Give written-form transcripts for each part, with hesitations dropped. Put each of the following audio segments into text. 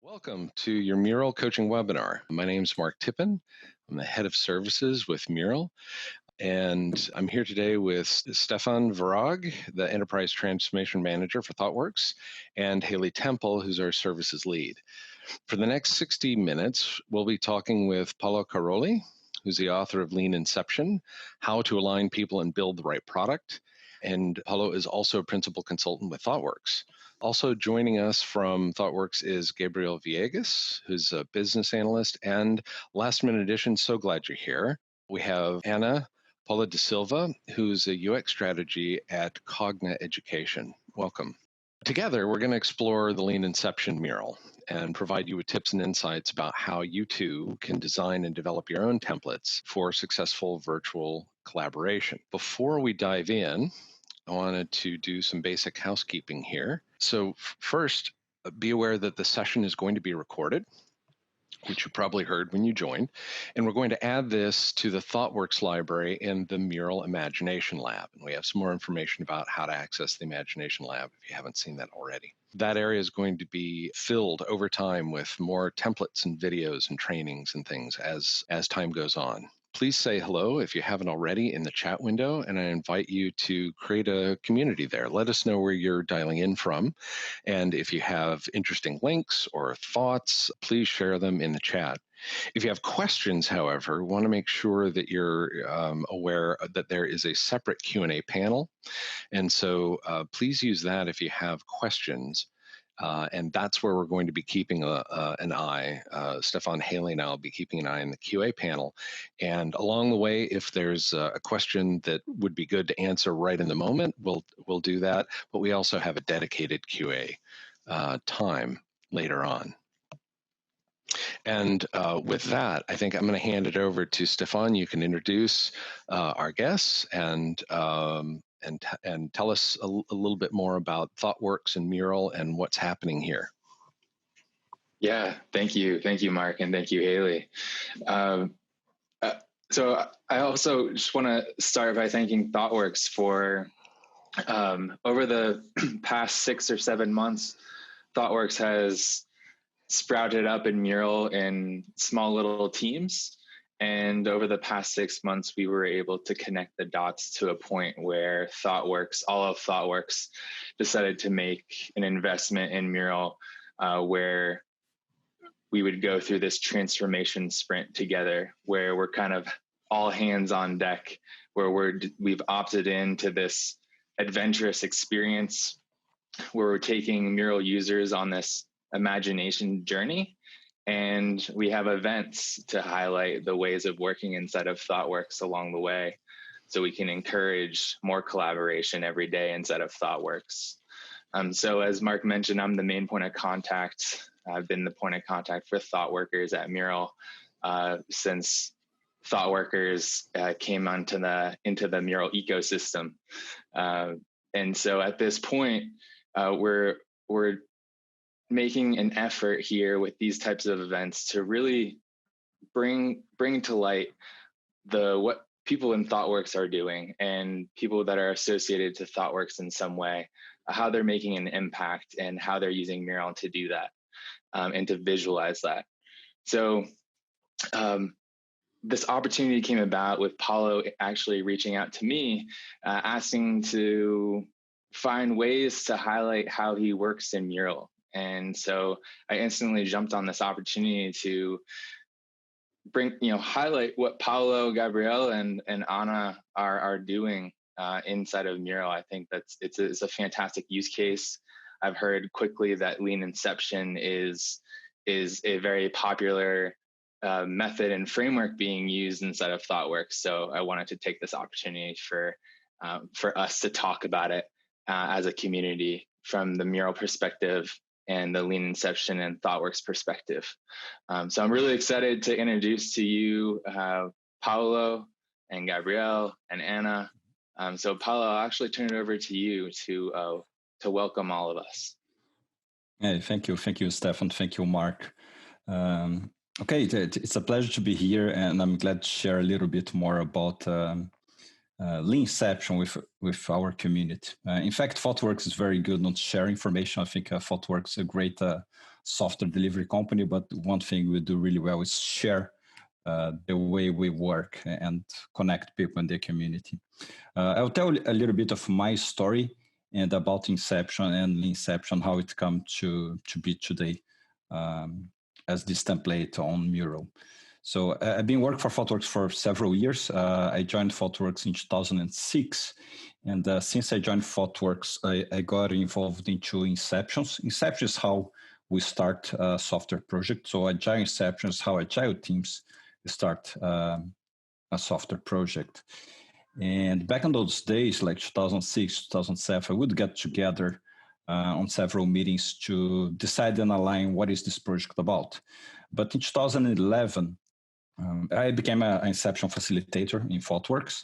Welcome to your Mural coaching webinar. My name is Mark Tippin. I'm the head of services with Mural, and I'm here today with Stefan Varag, the enterprise transformation manager for Thoughtworks, and Haley Temple, who's our services lead. For the next 60 minutes, we'll be talking with Paolo Caroli, who's the author of Lean Inception, How to Align People and Build the Right Product. And Paolo is also a principal consultant with Thoughtworks. Also joining us from Thoughtworks is Gabriel Villegas, who's a business analyst. And last minute addition, so glad you're here. We have Ana Paula da Silva, who's a UX strategy at Cogna Education. Welcome. Together, we're going to explore the Lean Inception mural and provide you with tips and insights about how you too can design and develop your own templates for successful virtual collaboration. Before we dive in, I wanted to do some basic housekeeping here. So first, be aware that the session is going to be recorded, which you probably heard when you joined, and we're going to add this to the Thoughtworks library in the Mural Imagination Lab. And we have some more information about how to access the Imagination Lab if you haven't seen that already. That area is going to be filled over time with more templates and videos and trainings and things as time goes on. Please say hello if you haven't already in the chat window, and I invite you to create a community there. Let us know where you're dialing in from, and if you have interesting links or thoughts, please share them in the chat. If you have questions, however, we want to make sure that you're aware that there is a separate Q&A panel, and so please use that if you have questions. And that's where we're going to be keeping an eye. Stefan, Haley, and I will be keeping an eye on the QA panel. And along the way, if there's a question that would be good to answer right in the moment, we'll do that. But we also have a dedicated QA time later on. And with that, I think I'm going to hand it over to Stefan. You can introduce our guests and tell us a little bit more about Thoughtworks and Mural and what's happening here. Yeah, thank you, Mark, and thank you, Haley. So I also just want to start by thanking Thoughtworks for over the past 6 or 7 months. Thoughtworks has sprouted up in Mural in small little teams. And over the past 6 months, we were able to connect the dots to a point where Thoughtworks, all of Thoughtworks, decided to make an investment in Mural, where we would go through this transformation sprint together, where we're kind of all hands on deck, where we've opted into this adventurous experience, where we're taking Mural users on this imagination journey. And we have events to highlight the ways of working inside of Thoughtworks along the way, so we can encourage more collaboration every day inside of Thoughtworks. So as Mark mentioned, I'm the main point of contact. I've been the point of contact for Thoughtworkers at Mural since Thoughtworkers came into the Mural ecosystem. And so at this point, we're making an effort here with these types of events to really bring to light what people in Thoughtworks are doing and people that are associated to Thoughtworks in some way, how they're making an impact and how they're using Mural to do that and to visualize that. So this opportunity came about with Paulo actually reaching out to me, asking to find ways to highlight how he works in Mural. And so I instantly jumped on this opportunity to highlight what Paulo, Gabriel, and Ana are doing inside of Mural. I think it's a fantastic use case. I've heard quickly that Lean Inception is a very popular method and framework being used inside of Thoughtworks. So I wanted to take this opportunity for us to talk about it as a community from the Mural perspective and the Lean Inception and Thoughtworks perspective. So I'm really excited to introduce to you Paolo and Gabriel and Ana. So Paolo, I'll actually turn it over to you to welcome all of us. Hey, thank you, Stefan. Thank you, Mark. Okay, it's a pleasure to be here, and I'm glad to share a little bit more about Lean Inception with our community. In fact, Thoughtworks is very good on sharing information. I think Thoughtworks is a great software delivery company, but one thing we do really well is share the way we work and connect people in the community. I'll tell a little bit of my story and about Inception and Lean Inception, how it come to be today as this template on Mural. So I've been working for Thoughtworks for several years. I joined Thoughtworks in 2006. And since I joined Thoughtworks, I got involved into Inceptions. Inception is how we start a software project. So Agile Inception is how Agile teams start a software project. And back in those days, like 2006, 2007, I would get together on several meetings to decide and align what is this project about. But in 2011, I became an Inception facilitator in Thoughtworks.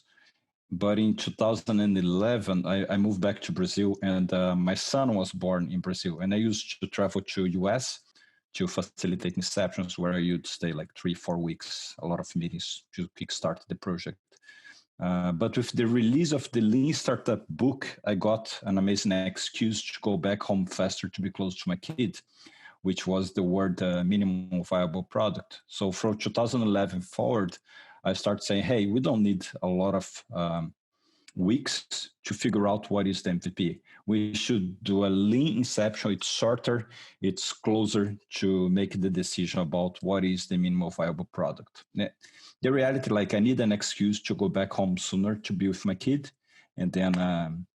But in 2011, I moved back to Brazil, and my son was born in Brazil. And I used to travel to US to facilitate Inceptions, where I would stay like 3-4 weeks, a lot of meetings to kickstart the project. But with the release of the Lean Startup book, I got an amazing excuse to go back home faster to be close to my kid, which was the word minimum viable product. So from 2011 forward, I started saying, hey, we don't need a lot of weeks to figure out what is the MVP. We should do a Lean Inception. It's shorter, it's closer to make the decision about what is the minimum viable product. The reality, like I need an excuse to go back home sooner to be with my kid. And then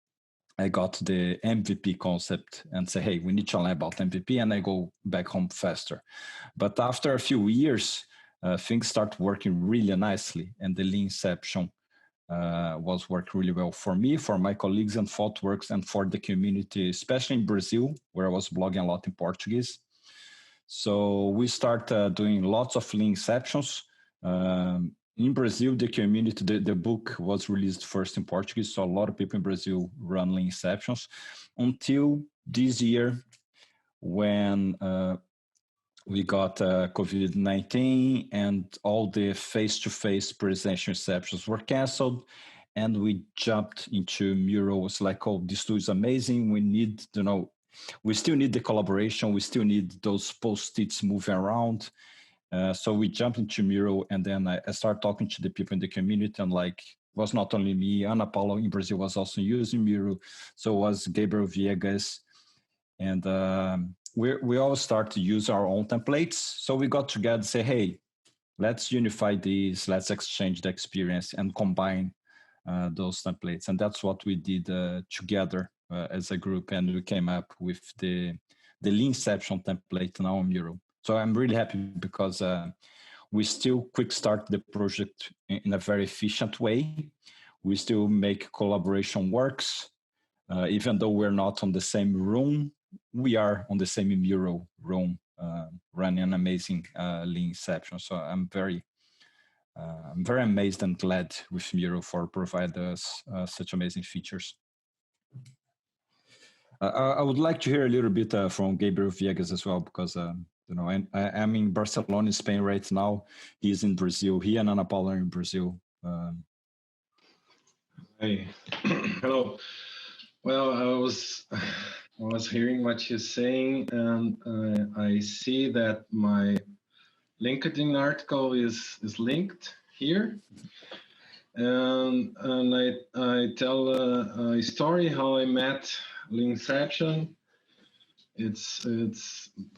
I got the MVP concept and say, hey, we need to learn about MVP, and I go back home faster. But after a few years, things start working really nicely, and the Lean Inception was working really well for me, for my colleagues in Thoughtworks, and for the community, especially in Brazil, where I was blogging a lot in Portuguese. So we start doing lots of Lean Inceptions. In Brazil, the community, the book was released first in Portuguese, so a lot of people in Brazil run Lean Inceptions until this year when we got COVID-19 and all the face-to-face presidential Inceptions were canceled, and we jumped into Mural. It's like, oh, this tool is amazing. We need, we still need the collaboration. We still need those post-its moving around. So we jumped into Mural, and then I started talking to the people in the community, and like, it was not only me, Ana Paula in Brazil was also using Mural. So was Gabriel Viegas. And we all start to use our own templates. So we got together and say, hey, let's unify these, let's exchange the experience and combine those templates. And that's what we did together as a group. And we came up with the Lean Inception template now on Mural. So I'm really happy because we still quick start the project in a very efficient way. We still make collaboration works. Even though we're not on the same room, we are on the same Mural room, running an amazing Lean Inception. So I'm very amazed and glad with Mural for providing us such amazing features. I would like to hear a little bit from Gabriel Viegas as well, because I'm in Barcelona, Spain right now. He's in Brazil. He and Ana Paula are in Brazil. Hey, hello. Well, I was hearing what you're saying, and I see that my LinkedIn article is linked here, and I tell a story how I met Lean Inception. It's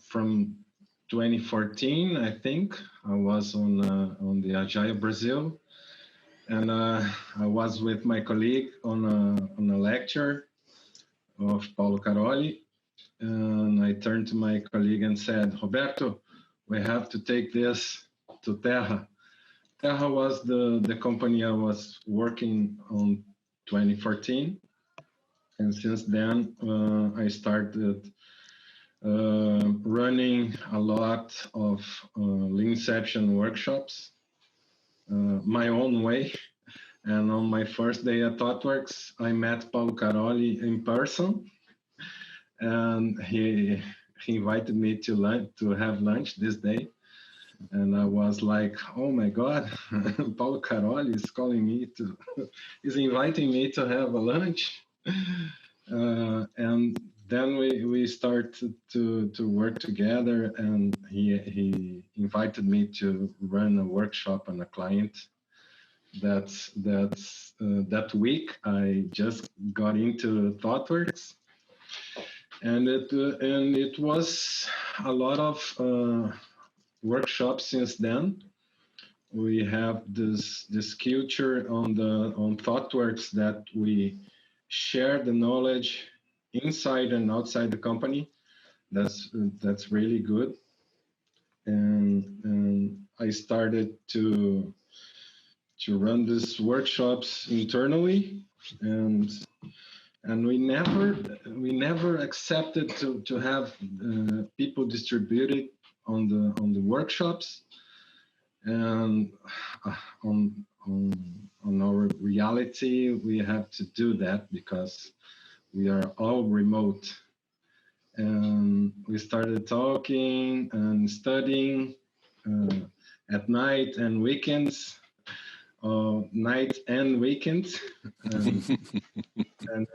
from 2014, I think. I was on the Agile Brazil, and I was with my colleague on a lecture of Paulo Caroli, and I turned to my colleague and said, Roberto, we have to take this to Terra. Terra was the company I was working on 2014, and since then I started running a lot of Lean Inception workshops my own way. And on my first day at Thoughtworks, I met Paulo Caroli in person, and he invited me to have lunch this day. And I was like, oh my God, Paulo Caroli is calling me is inviting me to have a lunch. And then we started to work together, and he invited me to run a workshop on a client. That week I just got into Thoughtworks, and it was a lot of workshops since then. We have this culture on Thoughtworks that we share the knowledge inside and outside the company. That's really good. And I started to run these workshops internally, and we never accepted to have people distributed on the workshops. And on our reality, we have to do that because we are all remote. And we started talking and studying at night and weekends, night and weekends. And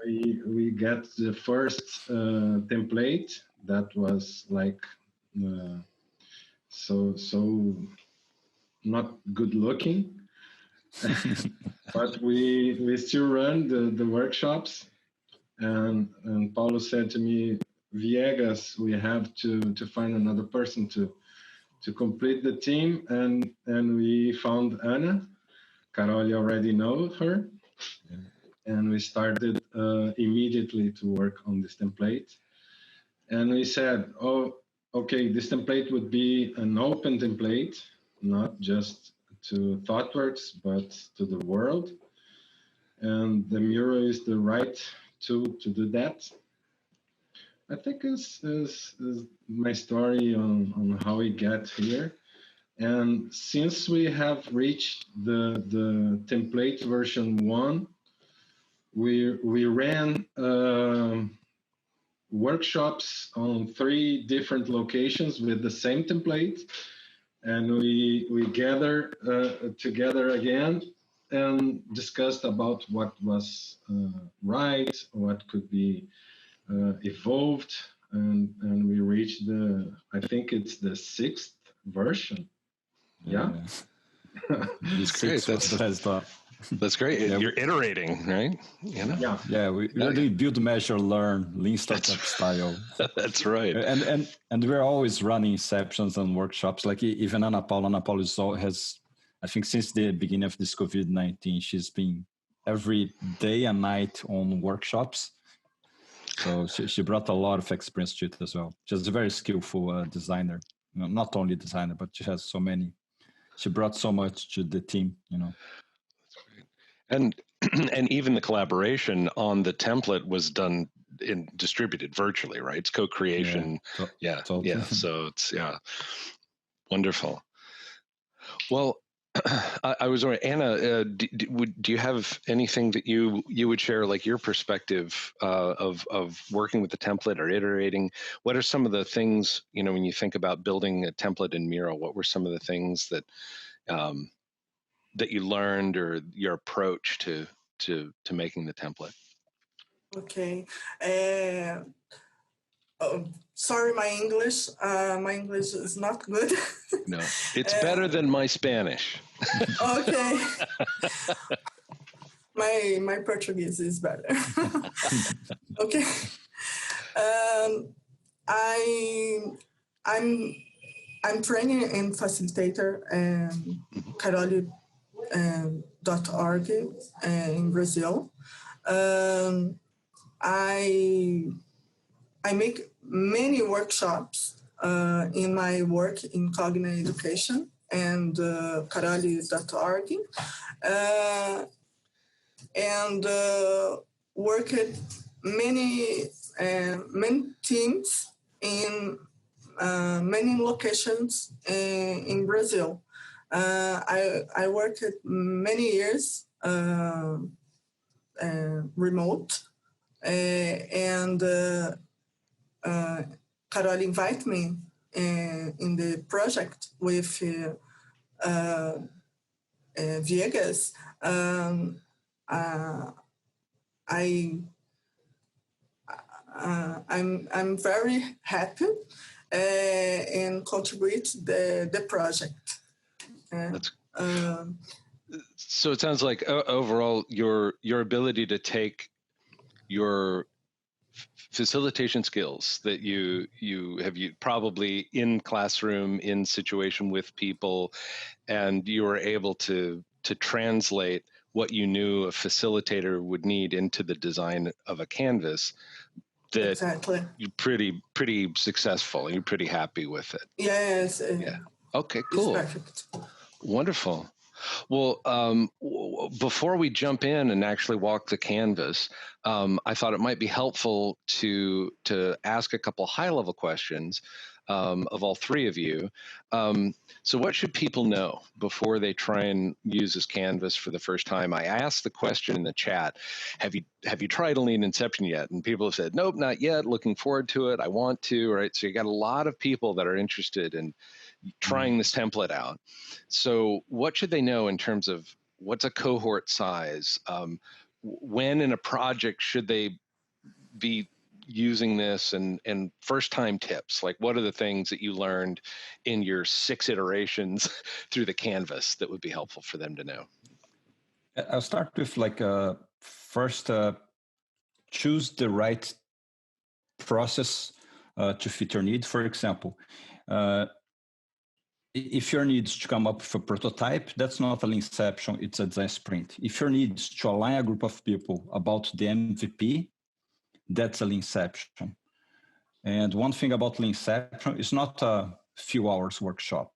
we get the first template that was like so not good looking. But we still run the workshops, and Paulo said to me, Viegas, we have to find another person to complete the team, and we found Ana. Caroli already knows her, and we started immediately to work on this template. And we said, oh, okay, this template would be an open template, not just to Thoughtworks, but to the world. And the Mural is the right tool to do that. I think is my story on how we get here. And since we have reached the template version 1, we ran workshops on 3 different locations with the same template. And we gathered together again and discussed about what was right, what could be evolved, and we reached I think it's the 6th version. Yeah. That's great. That's great. Yeah, you're iterating, right? You know? Yeah. We're doing build, measure, learn, lean startup style. That's right. And we're always running inceptions and workshops. Like even Ana Paula has, I think since the beginning of this COVID-19, she's been every day and night on workshops. So she brought a lot of experience to it as well. She's a very skillful designer. You know, not only designer, but she has so many. She brought so much to the team, you know. That's great. And even the collaboration on the template was done distributed virtually, right? It's co-creation. Yeah. Totally. So it's wonderful. Well, I was wondering, Ana, do you have anything that you would share, like your perspective of working with the template or iterating? What are some of the things, you know, when you think about building a template in Mural? What were some of the things that that you learned, or your approach to making the template? Okay. Sorry, my English is not good. No, it's better than my Spanish. Okay. My Portuguese is better. Okay. I'm training in facilitator and Caroli.org in Brazil. I make many workshops in my work in cognitive education and Caroli.org, and worked many teams in many locations in Brazil. I worked many years remote, and Caroli invited me in the project with Viegas, I'm very happy and contribute the project. So it sounds like overall your ability to take your facilitation skills that you have probably in classroom, in situation with people, and you were able to translate what you knew a facilitator would need into the design of a canvas. That exactly. You're pretty successful and you're pretty happy with it. Yes. Yeah. Okay, cool. It's perfect. Wonderful. Well, before we jump in and actually walk the canvas, I thought it might be helpful to ask a couple high-level questions of all three of you. So what should people know before they try and use this canvas for the first time? I asked the question in the chat, have you tried a Lean Inception yet? And people have said, nope, not yet, looking forward to it, I want to, right? So you got a lot of people that are interested in trying this template out. So what should they know in terms of what's a cohort size? When in a project should they be using this, and first time tips? Like, what are the things that you learned in your 6 iterations through the canvas that would be helpful for them to know? I'll start with first choose the right process to fit your need. For example, if your need is to come up with a prototype, that's not a Lean Inception, it's a design sprint. If your need is to align a group of people about the MVP, that's a Lean Inception. And one thing about Lean Inception is not a few hours workshop.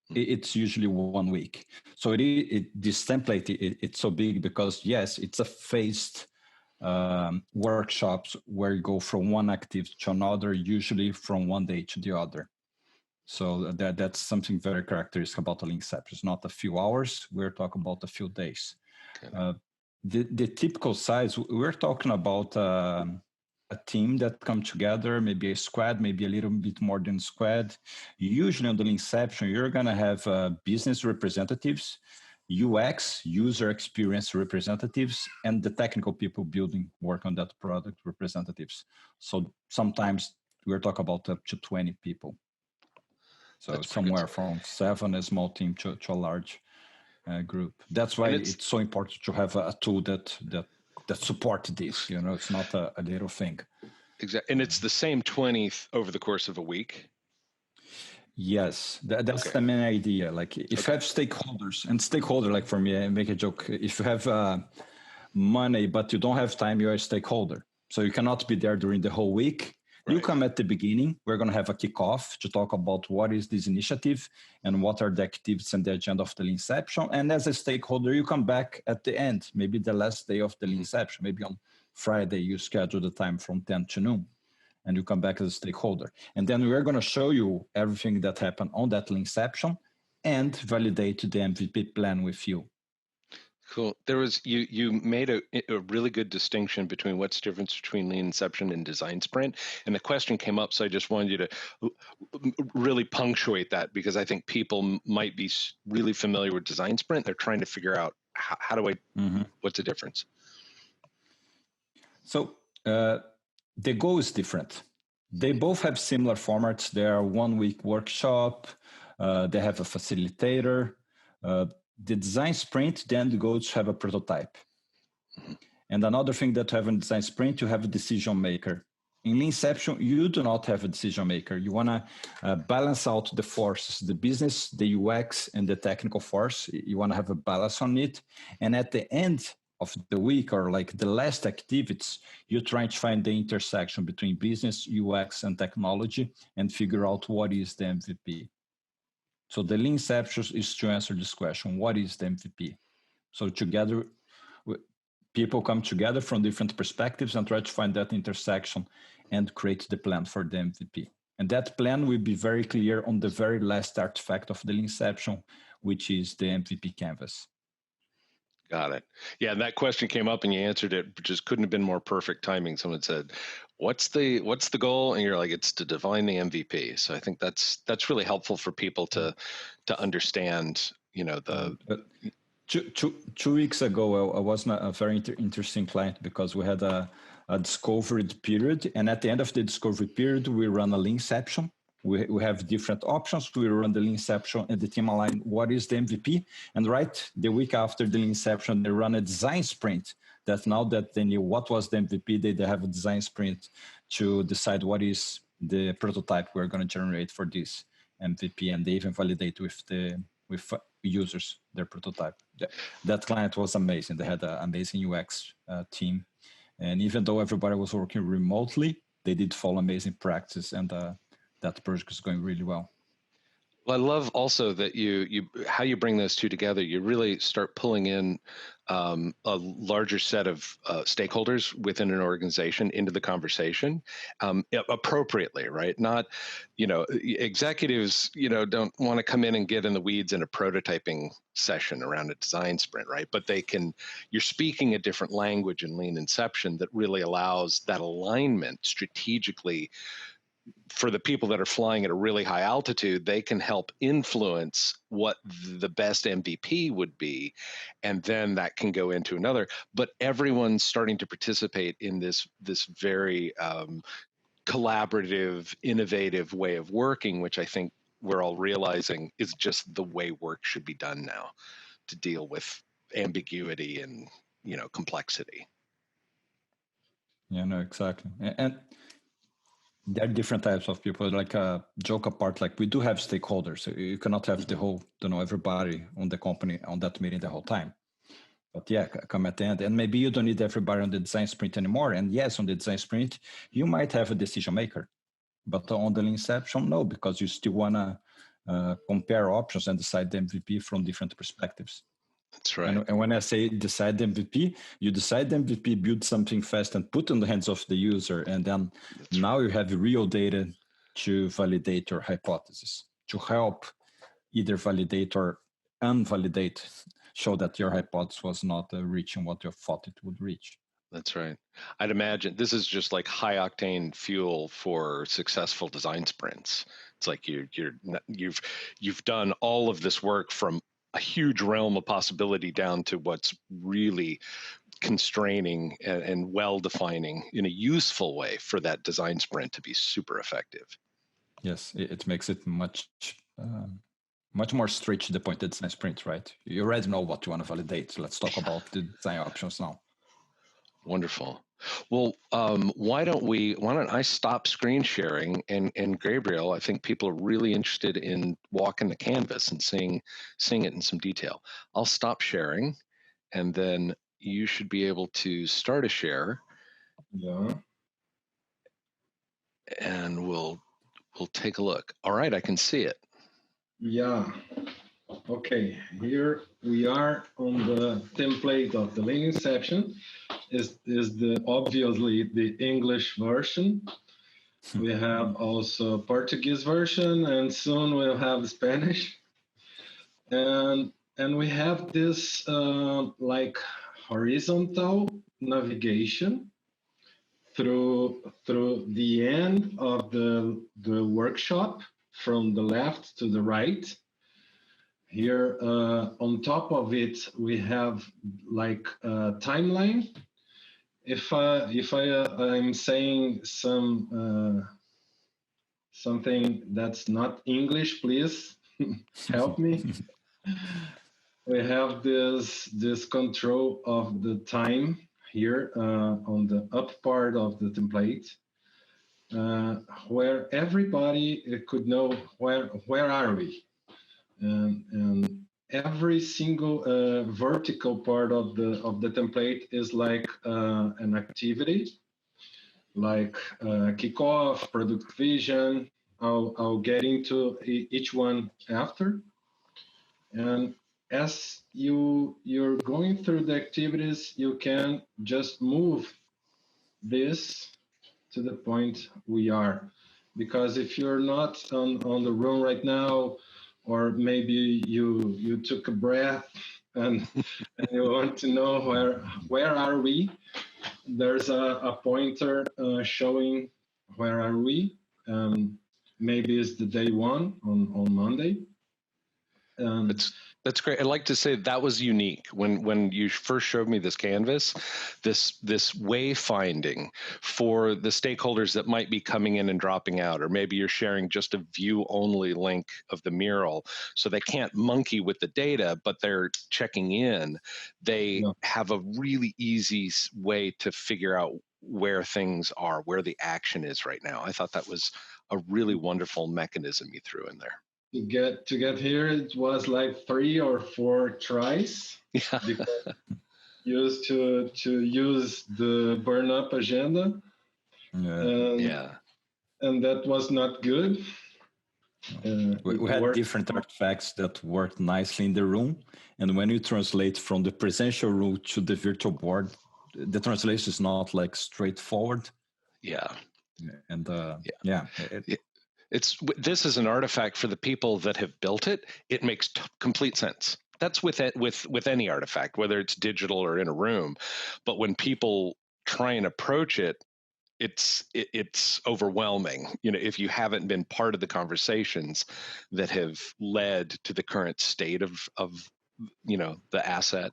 It's usually 1 week. So this template, it's so big because, yes, it's a phased workshops where you go from one activity to another, usually from one day to the other. So that's something very characteristic about the Lean Inception. It's not a few hours. We're talking about a few days. Okay. The typical size, we're talking about a team that come together, maybe a squad, maybe a little bit more than squad. Usually on the Lean Inception, you're going to have business representatives, UX, user experience representatives, and the technical people building work on that product representatives. So sometimes we're talking about up to 20 people. So that's somewhere from 7, a small team, to a large group. That's why it's so important to have a tool that support this. You know, it's not a little thing. Exactly, and it's the same 20 over the course of a week. Yes, that's okay. The main idea. Like if you have stakeholders, and stakeholder, like for me, I make a joke. If you have money but you don't have time, you're a stakeholder. So you cannot be there during the whole week. Right. You come at the beginning. We're going to have a kickoff to talk about what is this initiative and what are the activities and the agenda of the Lean Inception. And as a stakeholder, you come back at the end, maybe the last day of the Lean Inception. Maybe on Friday, you schedule the time from 10 to noon, and you come back as a stakeholder. And then we're going to show you everything that happened on that Lean Inception and validate the MVP plan with you. Cool. There was you made a really good distinction between what's the difference between Lean Inception and design sprint, and the question came up, so I just wanted you to really punctuate that, because I think people might be really familiar with design sprint. They're trying to figure out how do I what's the difference. So the goal is different. They both have similar formats. They are 1 week workshop. They have a facilitator. The design sprint, then the goal is to have a prototype. And another thing that you have in design sprint, you have a decision maker. In Lean Inception, you do not have a decision maker. You want to balance out the forces, the business, the UX, and the technical force. You want to have a balance on it. And at the end of the week, or like the last activities, you're trying to find the intersection between business, UX, and technology and figure out what is the MVP. So the Lean Inception is to answer this question: what is the MVP? So together, people come together from different perspectives and try to find that intersection and create the plan for the MVP. And that plan will be very clear on the very last artifact of the Lean Inception, which is the MVP canvas. Got it. Yeah, and that question came up and you answered it, but just couldn't have been more perfect timing. Someone said, what's the goal? And you're like, it's to define the MVP. So I think that's really helpful for people to understand, the. Two weeks ago, I was a very interesting client because we had a discovery period, and at the end of the discovery period, we run a Lean Inception. We have different options. We run the Lean Inception and the team align what is the MVP. And right the week after the Lean Inception, they run a design sprint. That now that they knew what was the MVP, they have a design sprint to decide what is the prototype we're going to generate for this MVP, and they even validate with users their prototype. That client was amazing. They had an amazing UX team, and even though everybody was working remotely, they did follow amazing practice, and that project is going really well. Well, I love also that you how you bring those two together. You really start pulling in a larger set of stakeholders within an organization into the conversation appropriately, right? Not, executives, don't want to come in and get in the weeds in a prototyping session around a design sprint, right? But you're speaking a different language in Lean Inception that really allows that alignment strategically. For the people that are flying at a really high altitude, they can help influence what the best MVP would be, and then that can go into another. But everyone's starting to participate in this very collaborative, innovative way of working, which I think we're all realizing is just the way work should be done now to deal with ambiguity and complexity. Yeah, no, exactly. And there are different types of people. Like joke apart, like we do have stakeholders. So you cannot have the whole, everybody on the company on that meeting the whole time. But yeah, come at the end, and maybe you don't need everybody on the design sprint anymore. And yes, on the design sprint, you might have a decision maker, but on the Lean Inception, no, because you still wanna compare options and decide the MVP from different perspectives. That's right. And when I say decide the MVP, you decide the MVP, build something fast and put in the hands of the user. And then you have real data to validate your hypothesis, to help either validate or unvalidate, show that your hypothesis was not reaching what you thought it would reach. That's right. I'd imagine this is just like high octane fuel for successful design sprints. It's like you've done all of this work from a huge realm of possibility down to what's really constraining and well-defining in a useful way for that design sprint to be super effective. Yes, it makes it much more straight to the point of design sprint, right? You already know what you want to validate. So let's talk about the design options now. Wonderful. Well, why don't I stop screen sharing, and Gabriel, I think people are really interested in walking the canvas and seeing it in some detail. I'll stop sharing, and then you should be able to start a share. Yeah. And we'll take a look. All right, I can see it. Yeah. Okay, here we are on the template of the Lean Inception. Is obviously the English version. We have also Portuguese version, and soon we'll have Spanish. And we have this like horizontal navigation through the end of the workshop from the left to the right. Here on top of it, we have like a timeline. If I'm saying something that's not English, please help me. We have this control of the time here on the up part of the template, where everybody could know where are we, and every single vertical part of the template is like an activity, like kickoff, product vision. I'll get into each one after. And as you're going through the activities, you can just move this to the point we are. Because if you're not on the room right now, or maybe you took a breath and you want to know where are we, there's a pointer showing where are we. Maybe it's the day one on Monday. That's great. I'd like to say that was unique when you first showed me this canvas, this wayfinding for the stakeholders that might be coming in and dropping out, or maybe you're sharing just a view only link of the mural, so they can't monkey with the data, but they're checking in. They have a really easy way to figure out where things are, where the action is right now. I thought that was a really wonderful mechanism you threw in there. To get here, it was like 3 or 4 tries. Yeah. Because used to use the burn up agenda. And that was not good. We had different artifacts that worked nicely in the room, and when you translate from the presential room to the virtual board, the translation is not like straightforward. And this is an artifact for the people that have built it. It makes complete sense. That's with any artifact, whether it's digital or in a room. But when people try and approach it, it's overwhelming. If you haven't been part of the conversations that have led to the current state of the asset.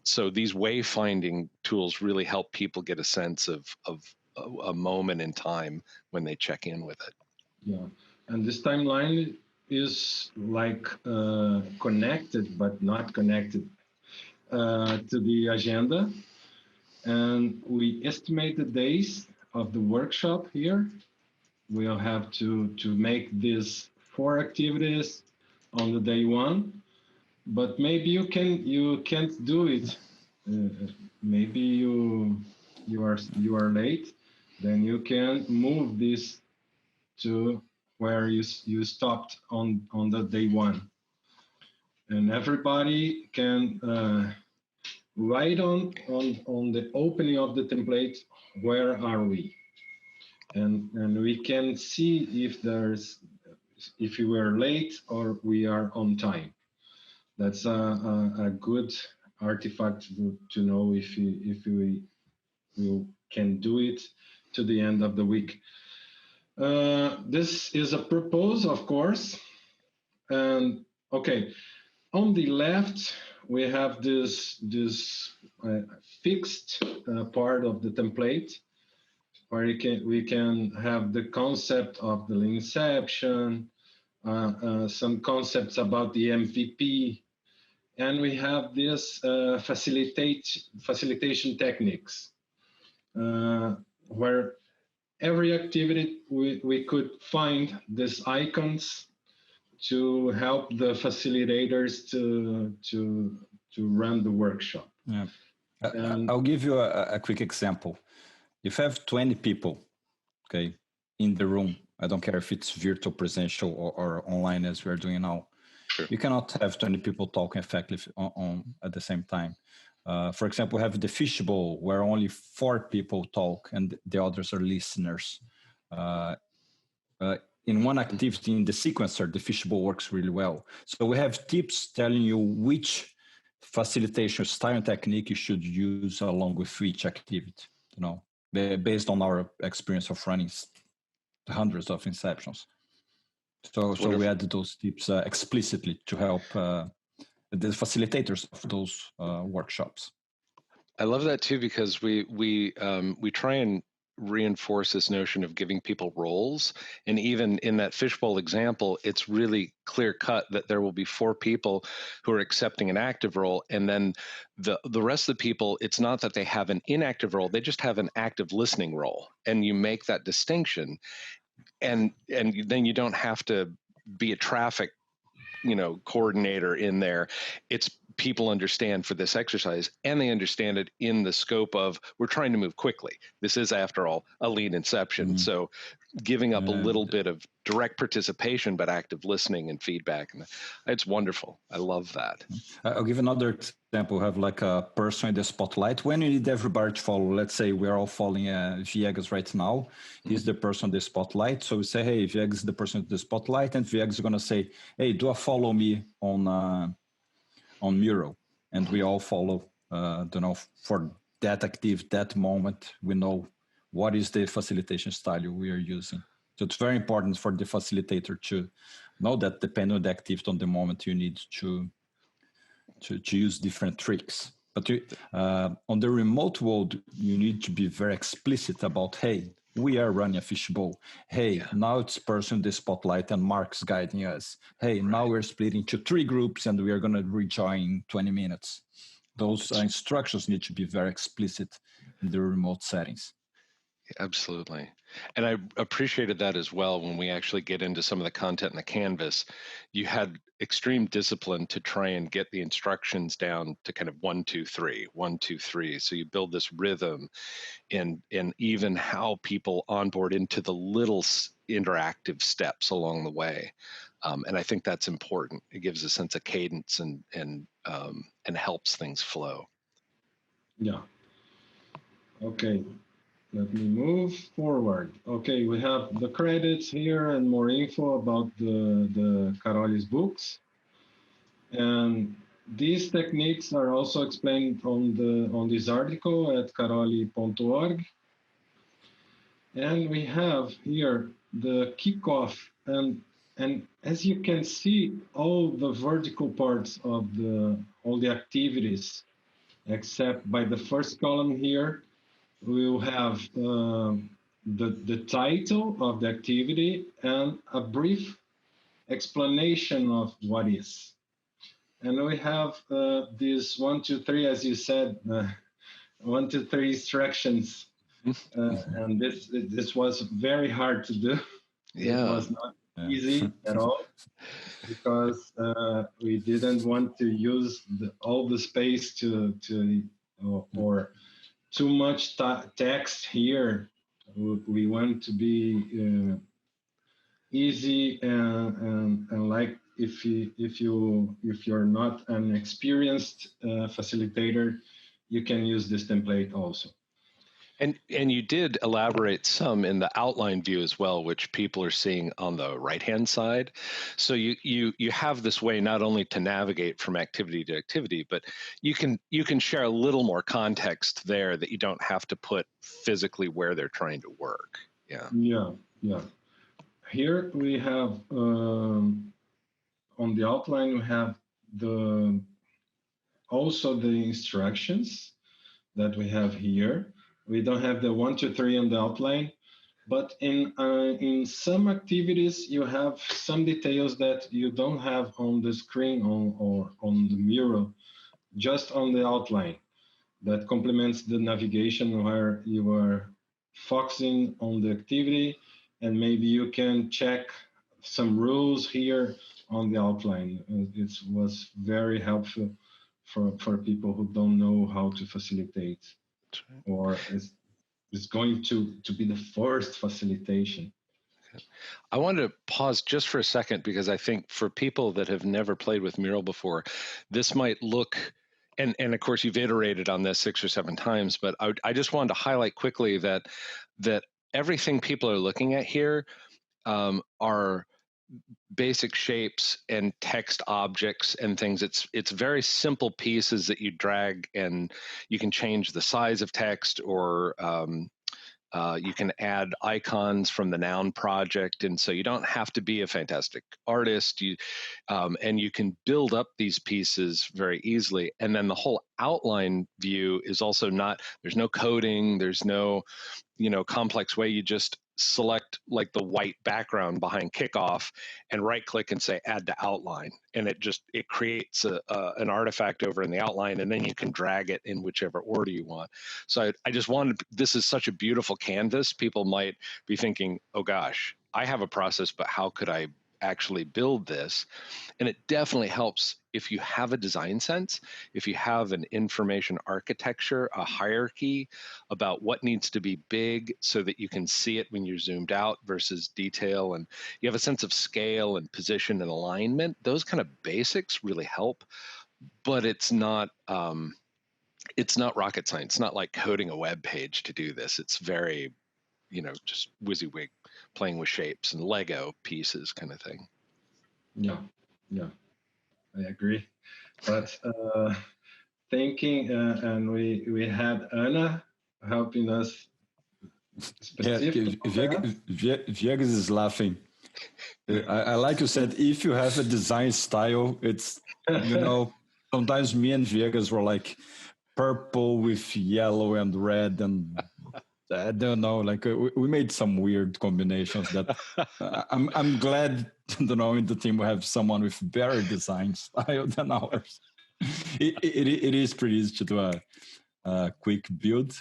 So these wayfinding tools really help people get a sense of a moment in time when they check in with it. Yeah, and this timeline is like connected but not connected to the agenda. And we estimate the days of the workshop here. We'll have to make these 4 activities on the day 1, but maybe you can't do it. Maybe you are late, then you can move this to where you stopped on the day 1, and everybody can write on the opening of the template, where are we, and we can see if you were late or we are on time. That's a good artifact to know if we can do it to the end of the week. This is a proposal, of course. And okay, on the left, we have this fixed part of the template where we can have the concept of the Lean Inception, some concepts about the MVP, and we have this facilitation techniques where every activity we could find these icons to help the facilitators to run the workshop. Yeah, I'll give you a quick example. If you have 20 people, okay, in the room, I don't care if it's virtual, presential, or online as we're doing now. Sure. You cannot have 20 people talking effectively on at the same time. For example, we have the Fishbowl where only 4 people talk and the others are listeners. In one activity in the sequencer, the Fishbowl works really well. So we have tips telling you which facilitation style and technique you should use along with each activity, based on our experience of running hundreds of inceptions. So we added those tips explicitly to help the facilitators of those workshops. I love that too, because we try and reinforce this notion of giving people roles. And even in that Fishbowl example, it's really clear cut that there will be 4 people who are accepting an active role. And then the rest of the people, it's not that they have an inactive role, they just have an active listening role. And you make that distinction. And then you don't have to be a traffic, coordinator in there. It's people understand for this exercise, and they understand it in the scope of we're trying to move quickly. This is, after all, a lean inception. Mm-hmm. So giving up a little bit of direct participation, but active listening and feedback. And it's wonderful. I love that. I'll give another example. We have like a person in the spotlight. When you need everybody to follow, let's say we're all following Viegas right now. He's the person in the spotlight. So we say, hey, Viegas is the person in the spotlight. And Viegas is going to say, hey, do a follow me on Mural. And we all follow, for that active, that moment, we know what is the facilitation style we are using. So it's very important for the facilitator to know that depending on the activity on the moment, you need to use different tricks. But on the remote world, you need to be very explicit about, hey, we are running a fishbowl. Hey, now it's person the spotlight and Mark's guiding us. Hey, now we're splitting into 3 groups and we are going to rejoin in 20 minutes. Those instructions need to be very explicit in the remote settings. Absolutely. And I appreciated that as well when we actually get into some of the content in the canvas. You had extreme discipline to try and get the instructions down to kind of 1, 2, 3, 1, 2, 3. So you build this rhythm in even how people onboard into the little interactive steps along the way. And I think that's important. It gives a sense of cadence and helps things flow. Yeah. Okay. Let me move forward. Okay, we have the credits here and more info about the Caroli's books. And these techniques are also explained on this article at caroli.org. And we have here the kickoff, and as you can see, all the vertical parts of all the activities, except by the first column here, we'll have the title of the activity and a brief explanation of what is. And we have this 1, 2, 3, as you said, 1, 2, 3 instructions. And this was very hard to do. Yeah. It was not easy at all, because we didn't want to use all the space or too much text here. We want to be easy and like if you're not an experienced facilitator, you can use this template also. And you did elaborate some in the outline view as well, which people are seeing on the right-hand side. So you have this way not only to navigate from activity to activity, but you can share a little more context there that you don't have to put physically where they're trying to work. Yeah. Here we have on the outline we have also the instructions that we have here. We don't have the 1, 2, 3 on the outline, but in some activities you have some details that you don't have on the screen or on the Mural, just on the outline. That complements the navigation where you are focusing on the activity, and maybe you can check some rules here on the outline. It was very helpful for people who don't know how to facilitate, or is going to be the first facilitation. I wanted to pause just for a second, because I think for people that have never played with Mural before, this might look, and of course you've iterated on this 6 or 7 times, but I just wanted to highlight quickly that everything people are looking at here are basic shapes and text objects and things. It's very simple pieces that you drag, and you can change the size of text, or you can add icons from the noun project, and so you don't have to be a fantastic artist. And you can build up these pieces very easily. And then the whole outline view is also there's no coding, there's no complex way. You just select like the white background behind kickoff and right click and say add to outline, and it creates an artifact over in the outline, and then you can drag it in whichever order you want. So I just this is such a beautiful canvas. People might be thinking, oh gosh, I have a process, but how could I actually build this? And it definitely helps if you have a design sense, if you have an information architecture, a hierarchy about what needs to be big so that you can see it when you're zoomed out versus detail, and you have a sense of scale and position and alignment. Those kind of basics really help, but it's not rocket science. It's not like coding a web page to do this. It's very, just WYSIWYG, playing with shapes and Lego pieces kind of thing. Yeah, I agree. But thinking, and we had Anna helping us specifically. Viegas is laughing. I like you said, if you have a design style, it's, sometimes me and Viegas were like purple with yellow and red, and I don't know, like we made some weird combinations that I'm glad, in the team we have someone with better design style than ours. It is pretty easy to do a quick build.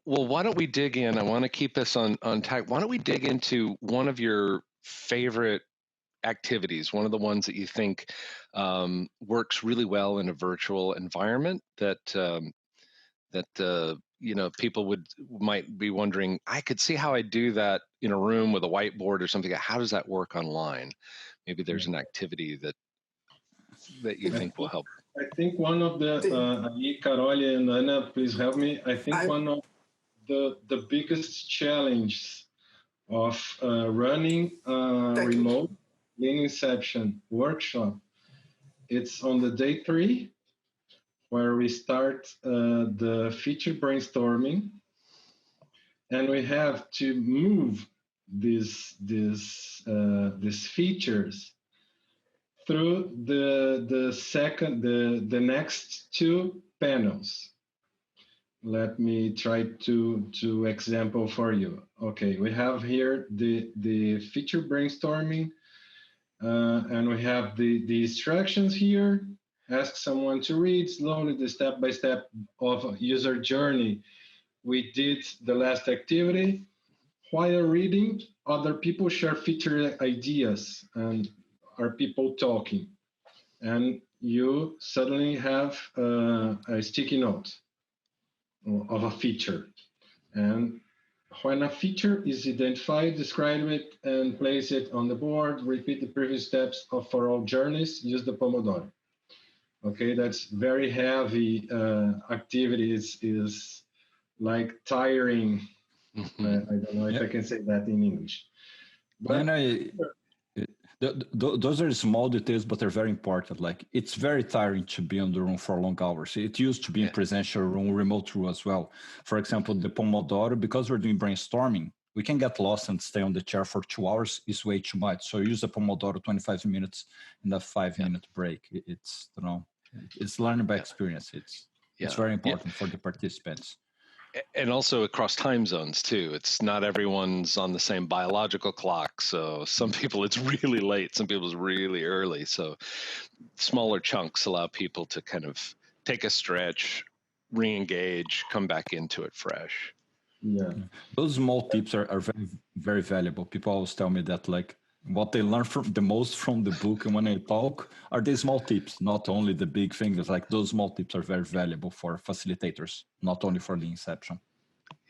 Well, why don't we dig in? I want to keep this on track. Why don't we dig into one of your favorite activities, one of the ones that you think works really well in a virtual environment that people might be wondering, I could see how I do that in a room with a whiteboard or something. How does that work online? Maybe there's an activity that you think will help. I think one of the Caroli and Anna, please help me. I think one of the biggest challenges of running a remote Lean Inception workshop, it's on the day 3, where we start the feature brainstorming, and we have to move these features through the next 2 panels. Let me try to example for you. Okay, we have here the feature brainstorming, and we have the instructions here. Ask someone to read slowly the step-by-step of user journey. We did the last activity. While reading, other people share feature ideas and are people talking. And you suddenly have a sticky note of a feature. And when a feature is identified, describe it and place it on the board. Repeat the previous steps for all journeys. Use the Pomodoro. Okay, that's very heavy activity. Is like tiring. I don't know if I can say that in English. But those are small details, but they're very important. Like, it's very tiring to be in the room for long hours. It used to be in presential room, remote room as well. For example, the Pomodoro, because we're doing brainstorming, we can get lost and stay on the chair for 2 hours. Is way too much. So use the Pomodoro 25 minutes and a 5-minute break. It's, it's learning by experience. It's very important for the participants. And also across time zones too. It's not everyone's on the same biological clock. So some people it's really late, some people it's really early. So smaller chunks allow people to kind of take a stretch, re-engage, come back into it fresh. Yeah. Those small tips are very, very valuable. People always tell me that, like, what they learn the most from the book and when I talk are the small tips, not only the big things. Like, those small tips are very valuable for facilitators, not only for the Inception.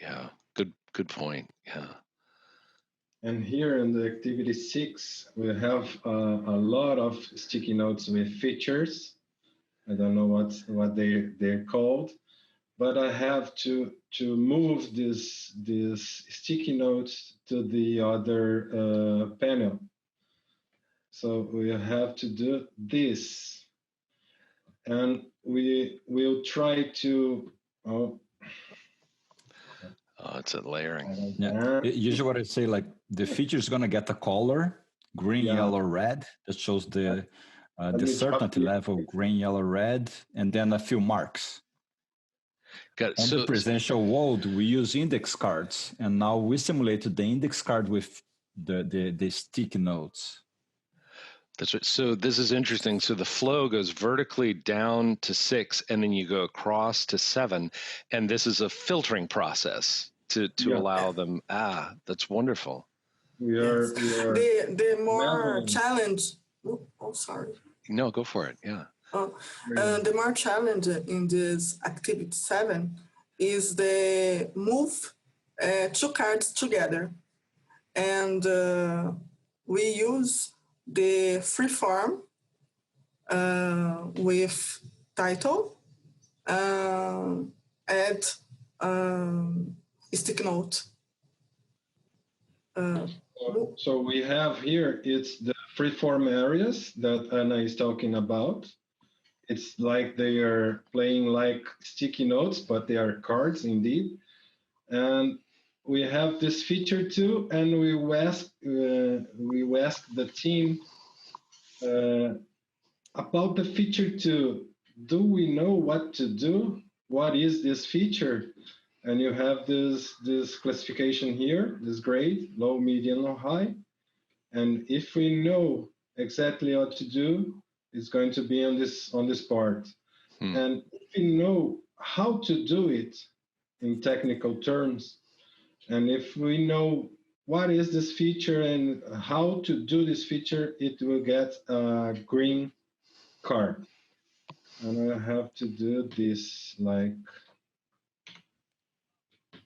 Yeah, good point. Yeah. And here in the activity 6, we have a lot of sticky notes with features. I don't know what they're called, but I have to move these sticky notes to the other panel. So we have to do this, and we will try to. It's a layering. Yeah. Usually what I say, like, the feature is going to get a color, green, yellow, red, that shows the certainty level, green, yellow, red, and then a few marks. On the presential world, we use index cards, and now we simulated the index card with the sticky notes. That's right. So this is interesting. So the flow goes vertically down to 6, and then you go across to 7, and this is a filtering process to allow them. That's wonderful. We are the more challenge. Oh, sorry. No, go for it. Yeah. The more challenge in this activity 7 is the move 2 cards together, and we use the free form with title, add stick note. So we have here, it's the free form areas that Anna is talking about. it's like they are playing like sticky notes, but they are cards indeed. And we have this feature too, and we ask the team about the feature too. Do we know what to do? What is this feature? And you have this classification here, this grade, low, medium, or high. And if we know exactly what to do, it's going to be on this part. And if we know how to do it in technical terms, and if we know what is this feature and how to do this feature, it will get a green card. And I have to do this like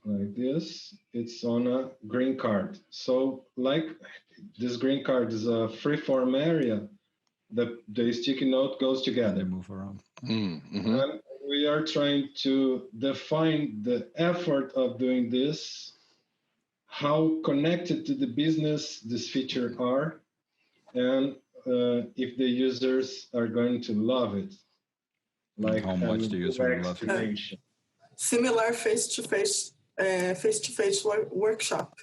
this. It's on a green card. So like this green card is a free-form area. The sticky note goes together. They move around. Mm-hmm. And we are trying to define the effort of doing this, how connected to the business this feature are, and if the users are going to love it. Like how much the user love it. Similar face-to-face workshop.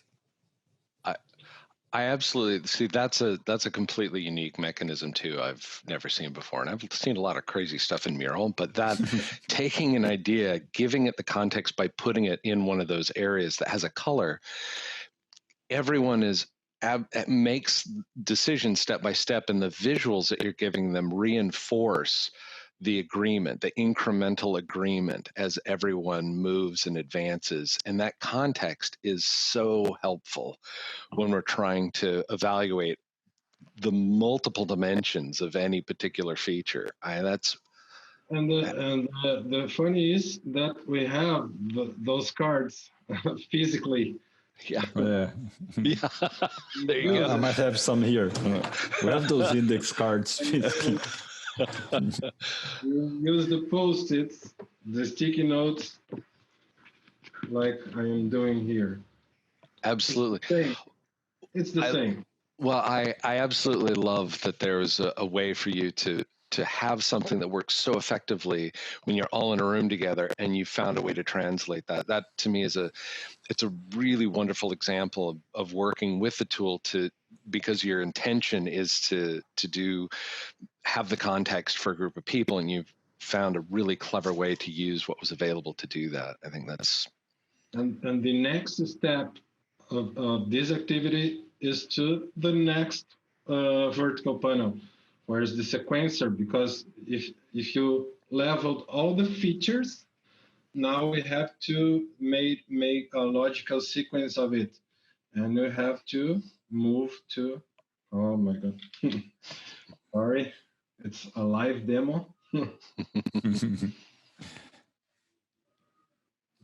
I absolutely see that's a completely unique mechanism too. I've never seen before, and I've seen a lot of crazy stuff in Mural. But that taking an idea, giving it the context by putting it in one of those areas that has a color, everyone makes decisions step by step, and the visuals that you're giving them reinforce the agreement, the incremental agreement as everyone moves and advances. And that context is so helpful when we're trying to evaluate the multiple dimensions of any particular feature. The funny is that we have those cards physically. Yeah. Yeah. Yeah. There you go. I might have some here. We have those index cards physically. You use the Post-its, the sticky notes, like I am doing here. Absolutely. It's the same. Well, I absolutely love that there is a way for you to have something that works so effectively when you're all in a room together, and you found a way to translate that. That to me it's a really wonderful example of working with the tool because your intention is to have the context for a group of people, and you've found a really clever way to use what was available to do that. I think that's... And the next step of this activity is to the next vertical panel, where is the sequencer, because if you leveled all the features, now we have to make a logical sequence of it. And we have to move to, oh my God, sorry, it's a live demo.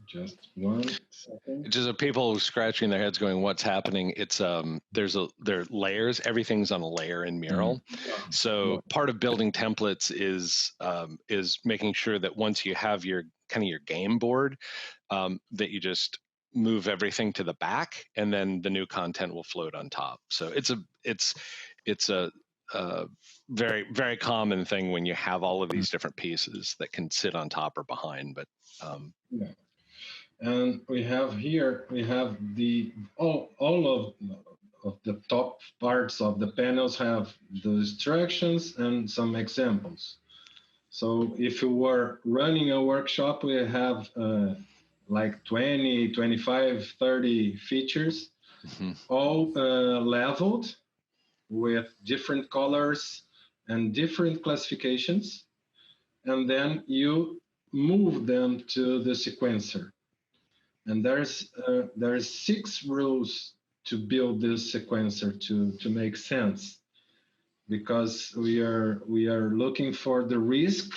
Just 1 second. Just people scratching their heads going, what's happening? It's there are layers. Everything's on a layer in Mural. So part of building templates is making sure that once you have your game board, that you just move everything to the back, and then the new content will float on top. So it's a very, very common thing when you have all of these different pieces that can sit on top or behind. But yeah. And we have the all of the top parts of the panels have the instructions and some examples. So if you were running a workshop, we have like 20, 25, 30 features, all leveled with different colors and different classifications. And then you move them to the sequencer. And there's 6 rules to build this sequencer to make sense, because we are looking for the risk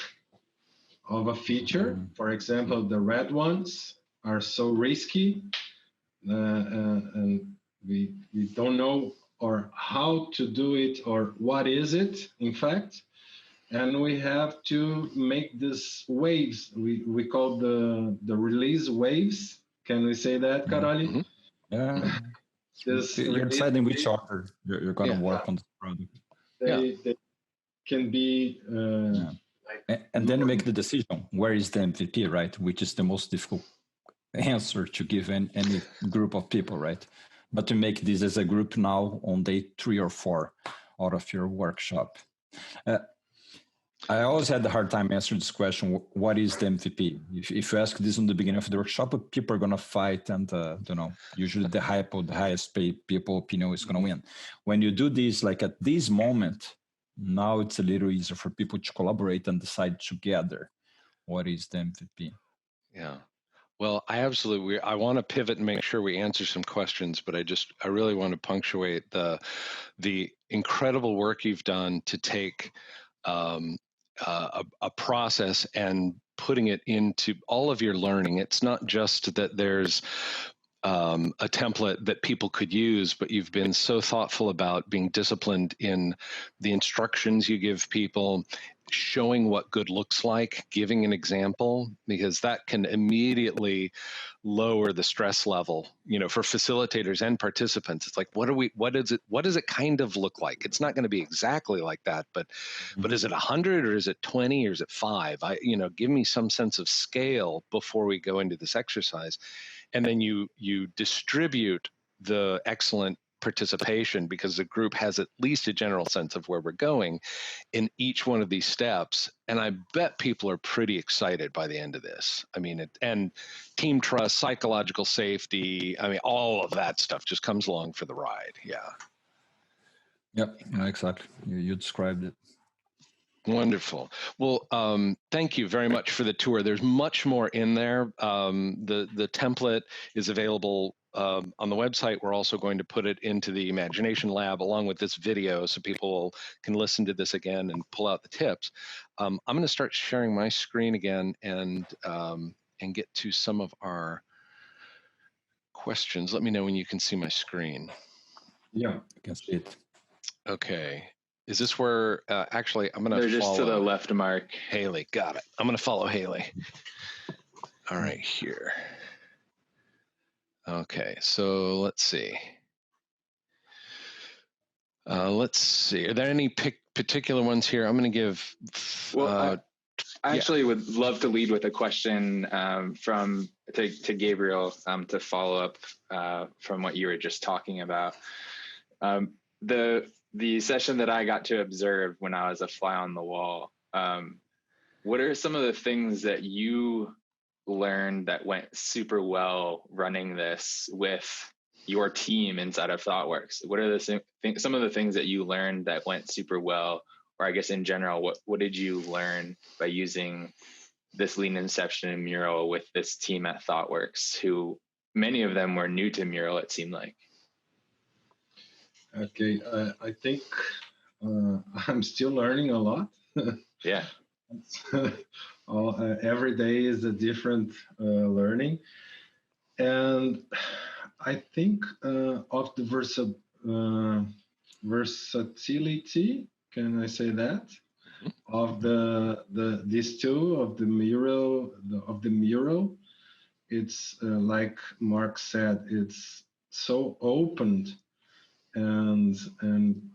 of a feature. For example, the red ones are so risky, and we don't know or how to do it or what is it, in fact. And we have to make these waves. We call the release waves. Can we say that, Karoli? Yeah. You're deciding which order you're going to work on the product. They can be And then you make the decision, where is the MVP, right? Which is the most difficult answer to give any group of people, right? But to make this as a group now on day 3 or 4 out of your workshop. I always had a hard time answering this question. What is the MVP? If you ask this in the beginning of the workshop, people are going to fight, and usually the highest paid people opinion is going to win. When you do this, like at this moment, now it's a little easier for people to collaborate and decide together what is the MVP. Yeah. Well, I want to pivot and make sure we answer some questions, but I really want to punctuate the incredible work you've done to take a process and putting it into all of your learning. It's not just that there's a template that people could use, but you've been so thoughtful about being disciplined in the instructions you give people, showing what good looks like, giving an example, because that can immediately lower the stress level, for facilitators and participants. It's like, what does it kind of look like? It's not going to be exactly like that, but is it 100 or is it 20 or is it 5? Give me some sense of scale before we go into this exercise. And then you distribute the excellent participation, because the group has at least a general sense of where we're going in each one of these steps. And I bet people are pretty excited by the end of this. And team trust, psychological safety, all of that stuff just comes along for the ride. Yeah. Yep. Yeah, exactly. You described it. Wonderful. Well, thank you very much for the tour. There's much more in there. The template is available on the website. We're also going to put it into the Imagination Lab along with this video, so people can listen to this again and pull out the tips. I'm going to start sharing my screen again and get to some of our questions. Let me know when you can see my screen. Yeah, I can see it. Okay. Is this where, actually, I'm going to follow. They're just to the left, Mark. Haley, got it. I'm going to follow Haley. All right, here. Okay, so let's see. Are there any particular ones here? I'm going to give. I actually would love to lead with a question to Gabriel to follow up from what you were just talking about. The session that I got to observe when I was a fly on the wall, what are some of the things that you learned that went super well running this with your team inside of Thoughtworks? What are some of the things that you learned that went super well, or I guess in general, what did you learn by using this Lean Inception and Mural with this team at Thoughtworks, who many of them were new to Mural, it seemed like? Okay, I think I'm still learning a lot. Yeah. Every day is a different learning. And I think of the versatility, can I say that? Of these two, of the mural, it's like Mark said, it's so open, and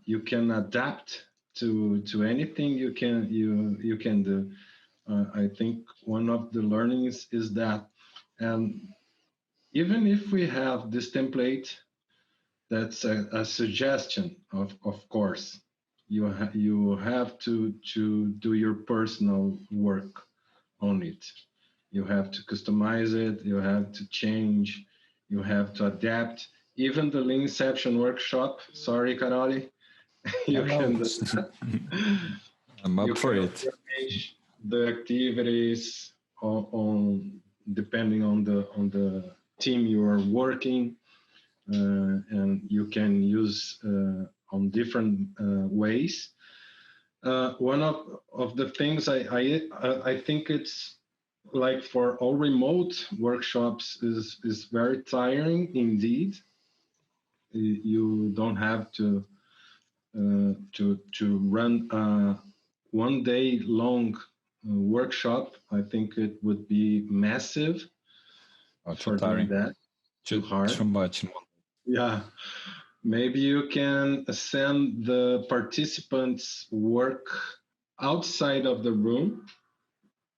you can adapt to anything you can do. I think one of the learnings is that, and even if we have this template, that's a suggestion, of course. You have to do your personal work on it. You have to customize it. You have to change. You have to adapt. Even the Lean Inception workshop. Sorry, Karoli. You can. I'm up for it. Change the activities on depending on the team you are working, and you can use on different ways. One of the things I think it's like for all remote workshops is very tiring indeed. You don't have to run 1 day long workshop. I think it would be massive for doing that. Too hard. Too much. Yeah. Maybe you can send the participants work outside of the room.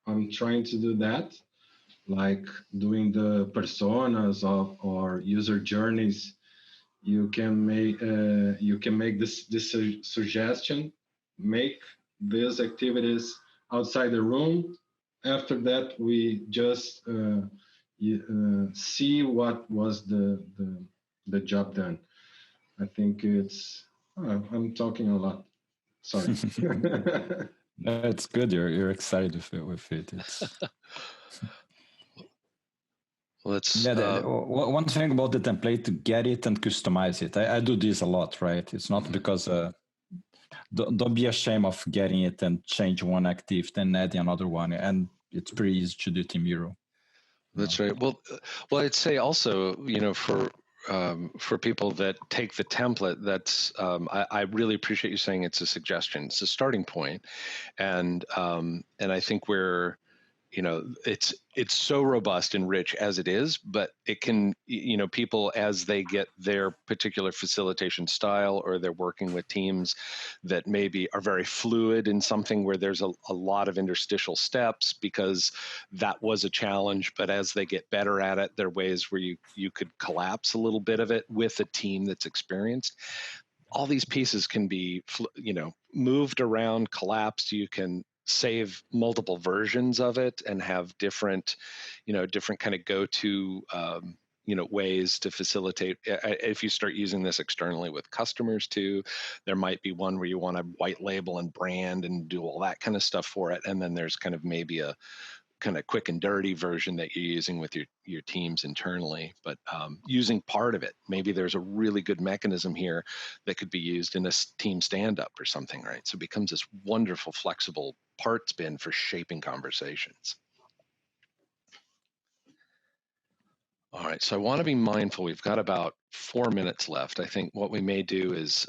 I'm trying to do that, like doing the personas or user journeys. You can make this suggestion, make these activities outside the room. After that, we just see what was the job done. I think it's. I'm talking a lot. Sorry. It's good. You're excited with it. It's Let's. One thing about the template, to get it and customize it. I do this a lot, right? It's not because don't be ashamed of getting it and change one active, then adding another one, and it's pretty easy to do it in Mural. That's right. Well, I'd say also, for people that take the template, that's I really appreciate you saying it's a suggestion. It's a starting point, and I think we're it's so robust and rich as it is, but it can, people, as they get their particular facilitation style, or they're working with teams that maybe are very fluid in something where there's a lot of interstitial steps, because that was a challenge, but as they get better at it, there are ways where you could collapse a little bit of it with a team that's experienced. All these pieces can be, moved around, collapsed. You can save multiple versions of it and have different kind of go-to, ways to facilitate. If you start using this externally with customers too, there might be one where you want to white label and brand and do all that kind of stuff for it. And then there's kind of maybe a kind of quick and dirty version that you're using with your teams internally, but using part of it. Maybe there's a really good mechanism here that could be used in a team stand-up or something, right? So it becomes this wonderful, flexible parts bin for shaping conversations. All right, so I want to be mindful. We've got about 4 minutes left. I think what we may do is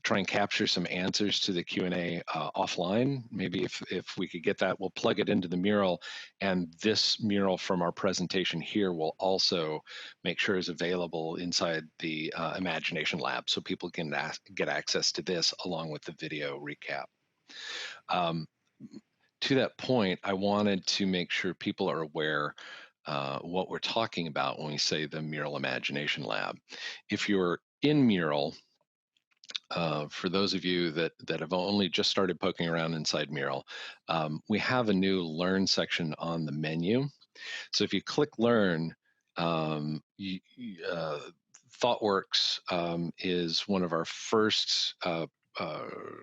try and capture some answers to the Q&A offline. Maybe if we could get that, we'll plug it into the Mural, and this Mural from our presentation here will also make sure is available inside the Imagination Lab, so people can get access to this along with the video recap. To that point, I wanted to make sure people are aware what we're talking about when we say the Mural Imagination Lab. If you're in Mural, for those of you that have only just started poking around inside Mural, we have a new Learn section on the menu. So if you click Learn, Thoughtworks is one of our first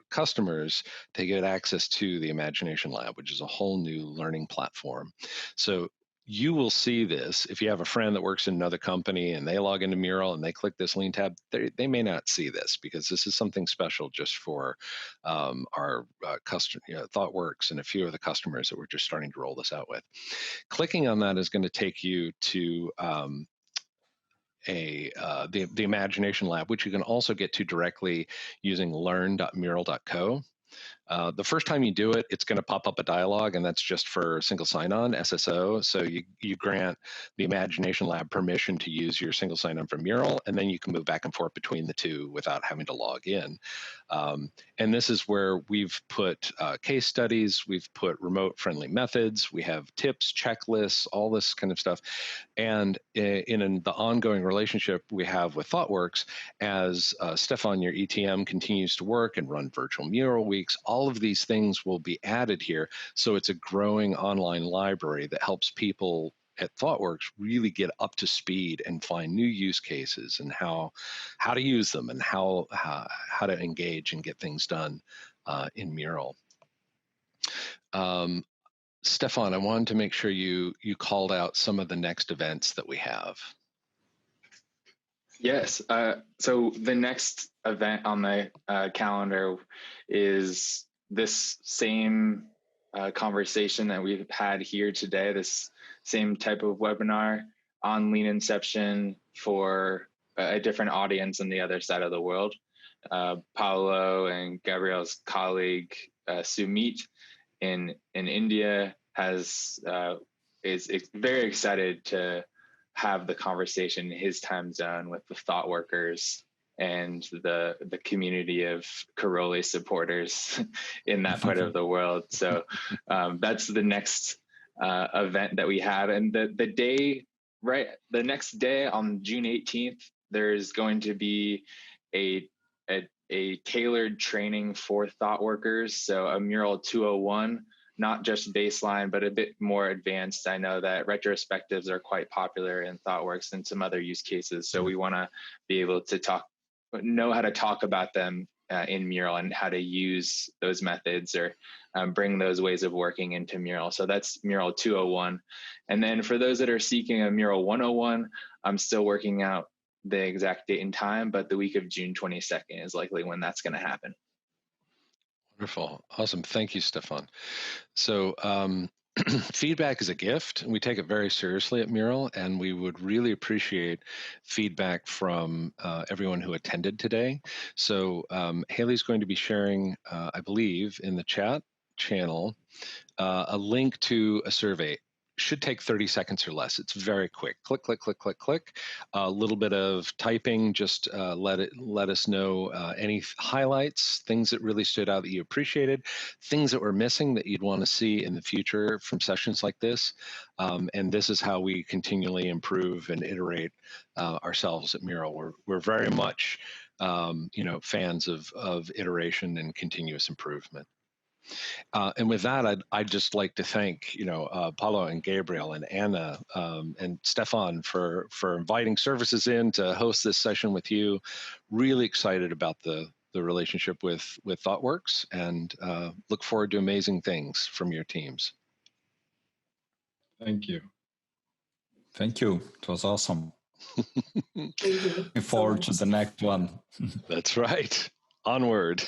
customers to get access to the Imagination Lab, which is a whole new learning platform. So you will see this. If you have a friend that works in another company and they log into Mural and they click this Lean tab, they may not see this, because this is something special just for our customer, Thoughtworks, and a few of the customers that we're just starting to roll this out with. Clicking on that is going to take you to the Imagination Lab, which you can also get to directly using learn.mural.co. The first time you do it, it's going to pop up a dialog, and that's just for single sign-on, SSO. So you grant the Imagination Lab permission to use your single sign-on for Mural, and then you can move back and forth between the two without having to log in. And this is where we've put case studies, we've put remote-friendly methods, we have tips, checklists, all this kind of stuff. And in the ongoing relationship we have with Thoughtworks, as Stefan, your ETM, continues to work and run virtual Mural weeks, all of these things will be added here. So it's a growing online library that helps people at Thoughtworks really get up to speed and find new use cases and how to use them and how to engage and get things done in Mural. Stefan, I wanted to make sure you called out some of the next events that we have. Yes. So the next event on the calendar is this same conversation that we've had here today, this same type of webinar on Lean Inception for a different audience on the other side of the world. Paolo and Gabriel's colleague, Sumit in India, is very excited to have the conversation in his time zone with the thought workers and the community of Caroli supporters in that part of the world. So that's the next event that we have. And the next day on June 18th, there's going to be a tailored training for Thoughtworkers. So a Mural 201, not just baseline, but a bit more advanced. I know that retrospectives are quite popular in Thoughtworks and some other use cases. So we want to be able to know how to talk about them in Mural and how to use those methods or bring those ways of working into Mural. So that's Mural 201. And then for those that are seeking a Mural 101, I'm still working out the exact date and time, but the week of June 22nd is likely when that's going to happen. Wonderful. Awesome. Thank you, Stefan. So feedback is a gift. We take it very seriously at Mural, and we would really appreciate feedback from everyone who attended today. So Haley's going to be sharing, I believe, in the chat channel, a link to a survey. Should take 30 seconds or less. It's very quick. Click, click, click, click, click. A little bit of typing. Just let us know any highlights, things that really stood out that you appreciated, things that were missing that you'd want to see in the future from sessions like this. And this is how we continually improve and iterate ourselves at Mural. We're very much fans of iteration and continuous improvement. And with that, I'd just like to thank, Paulo and Gabriel and Anna and Stefan for inviting services in to host this session with you. Really excited about the relationship with Thoughtworks, and look forward to amazing things from your teams. Thank you. Thank you. It was awesome. Thank you. Looking forward to the next one. That's right. Onward.